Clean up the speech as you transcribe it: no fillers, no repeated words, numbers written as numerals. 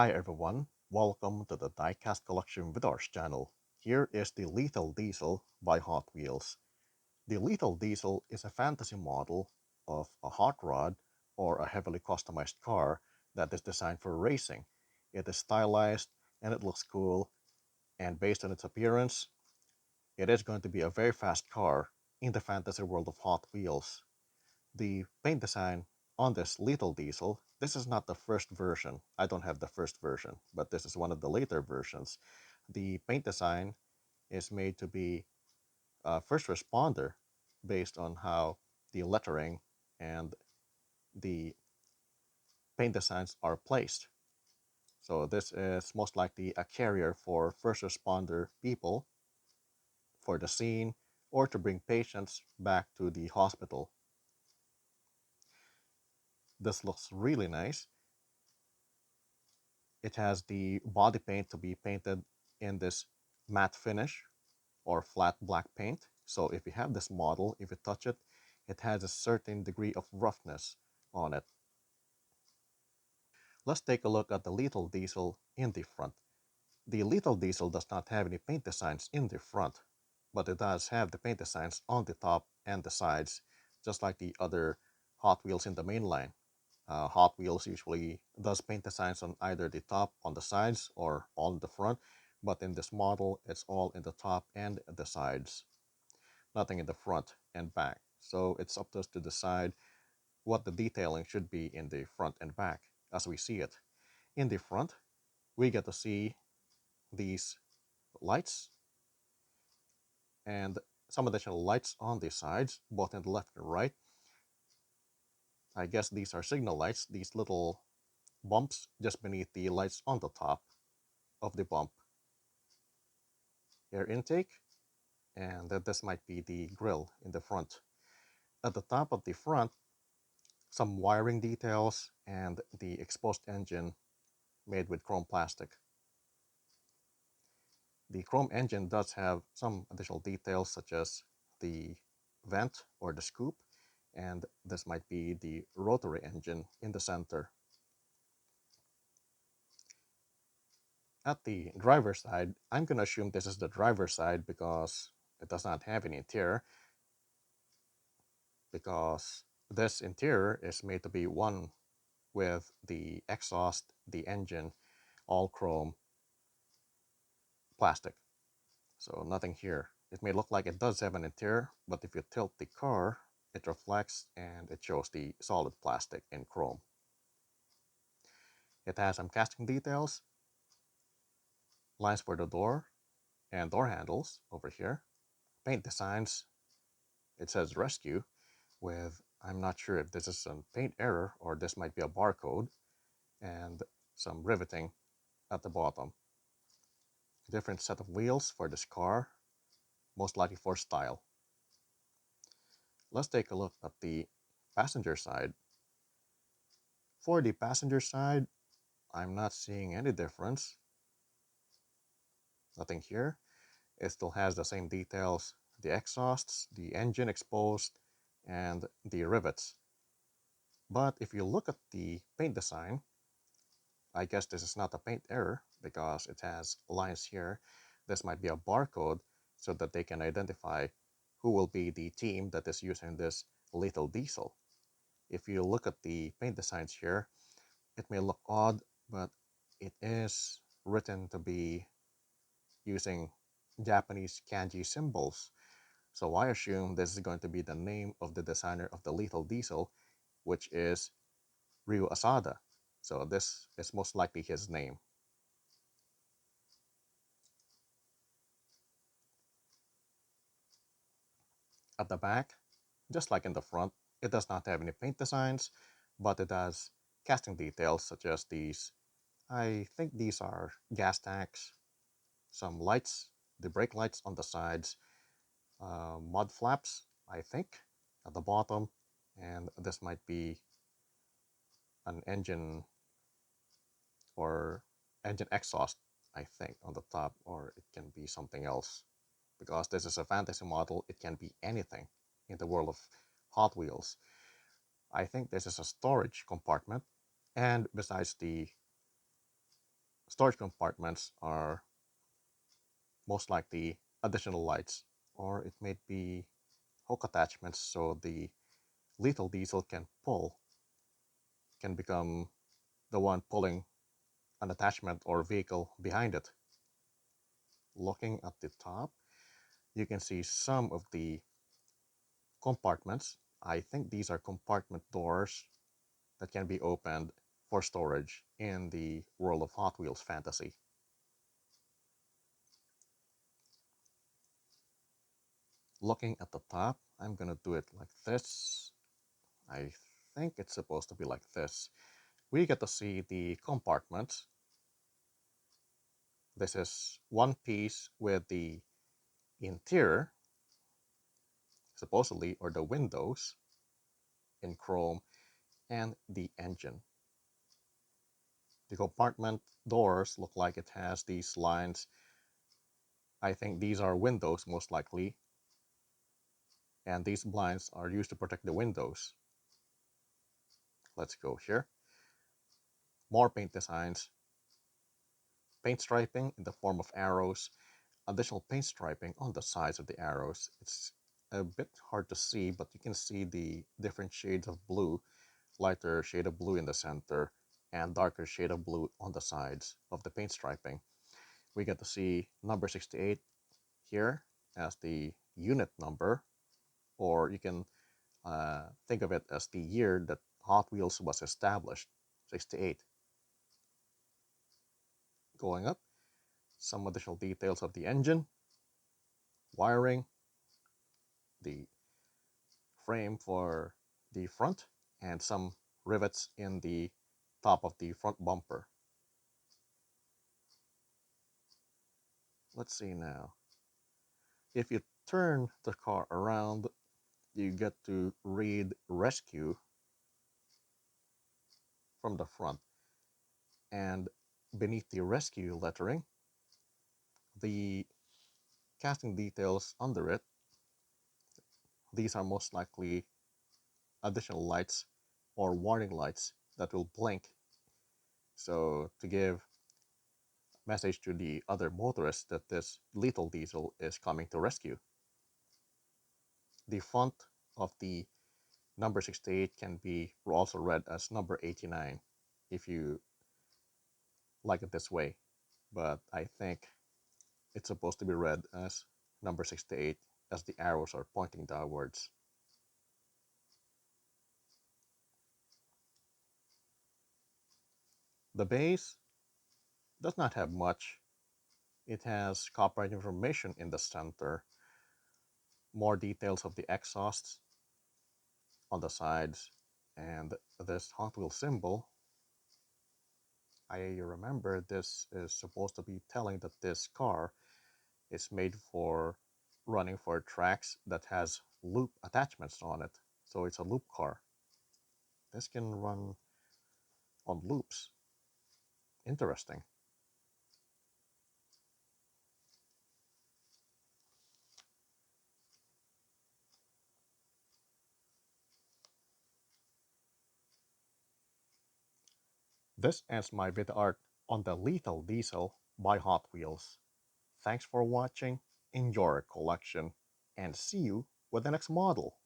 Hi everyone, welcome to the Diecast Collection Videos channel. Here is the Lethal Diesel by Hot Wheels. The Lethal Diesel is a fantasy model of a hot rod or a heavily customized car that is designed for racing. It is stylized and it looks cool, and based on its appearance, it is going to be a very fast car in the fantasy world of Hot Wheels. The paint design on this Lethal Diesel, this is not the first version. I don't have the first version, but this is one of the later versions. The paint design is made to be a first responder based on how the lettering and the paint designs are placed. So this is most likely a carrier for first responder people for the scene or to bring patients back to the hospital. This looks really nice. It has the body paint to be painted in this matte finish or flat black paint. So if you have this model, if you touch it, it has a certain degree of roughness on it. Let's take a look at the Lethal Diesel in the front. The Lethal Diesel does not have any paint designs in the front, but it does have the paint designs on the top and the sides, just like the other Hot Wheels in the main line. Hot Wheels usually does paint designs on either the top, on the sides, or on the front, but in this model, it's all in the top and the sides, nothing in the front and back. So it's up to us to decide what the detailing should be in the front and back as we see it. In the front, we get to see these lights and some additional lights on the sides, both in the left and right. I guess these are signal lights, these little bumps just beneath the lights on the top of the bump. Air intake, and that this might be the grill in the front. At the top of the front, some wiring details and the exposed engine made with chrome plastic. The chrome engine does have some additional details such as the vent or the scoop, and this might be the rotary engine in the center. At the driver's side, I'm going to assume this is the driver's side because it does not have any interior, because this interior is made to be one with the exhaust, the engine, all chrome plastic. So nothing here. It may look like it does have an interior, but if you tilt the car, it reflects and it shows the solid plastic in chrome. It has some casting details, lines for the door and door handles over here, paint designs. It says rescue with, I'm not sure if this is a paint error or this might be a barcode, and some riveting at the bottom. Different set of wheels for this car, most likely for style. Let's take a look at the passenger side. For the passenger side, I'm not seeing any difference. Nothing here. It still has the same details, the exhausts, the engine exposed, and the rivets. But if you look at the paint design, I guess this is not a paint error because it has lines here. This might be a barcode so that they can identify who will be the team that is using this Lethal Diesel. If you look at the paint designs here, it may look odd, but it is written to be using Japanese kanji symbols. So I assume this is going to be the name of the designer of the Lethal Diesel, which is Ryu Asada. So this is most likely his name. At the back, just like in the front, it does not have any paint designs, but it has casting details such as these. I think these are gas tanks, some lights, the brake lights on the sides, mud flaps, I think, at the bottom, and this might be an engine or engine exhaust, I think, on the top, or it can be something else. Because this is a fantasy model, it can be anything in the world of Hot Wheels. I think this is a storage compartment, and besides the storage compartments are most likely additional lights, or it may be hook attachments so the lethal diesel can become the one pulling an attachment or vehicle behind it. Looking at the top, you can see some of the compartments. I think these are compartment doors that can be opened for storage in the world of Hot Wheels fantasy. Looking at the top, I'm gonna do it like this. I think it's supposed to be like this. We get to see the compartments. This is one piece with the interior, supposedly, or the windows in chrome, and the engine. The compartment doors look like it has these lines. I think these are windows most likely, and these blinds are used to protect the windows. Let's go here. More paint designs, paint striping in the form of arrows, additional paint striping on the sides of the arrows. It's a bit hard to see, but you can see the different shades of blue, lighter shade of blue in the center, and darker shade of blue on the sides of the paint striping. We get to see number 68 here as the unit number, or you can think of it as the year that Hot Wheels was established, 68. Going up, some additional details of the engine, wiring, the frame for the front, and some rivets in the top of the front bumper. Let's see now. If you turn the car around, you get to read rescue from the front. And beneath the rescue lettering, the casting details under it, these are most likely additional lights or warning lights that will blink. So to give message to the other motorists that this lethal diesel is coming to rescue. The font of the number 68 can be also read as number 89 if you like it this way, but I think it's supposed to be read as number 68 as the arrows are pointing downwards. The base does not have much. It has copyright information in the center, more details of the exhausts on the sides, and this Hot Wheels symbol. I remember this is supposed to be telling that this car is made for running for tracks that has loop attachments on it. So it's a loop car. This can run on loops. Interesting. This ends my video art on the Lethal Diesel by Hot Wheels. Thanks for watching, enjoy your collection, and see you with the next model.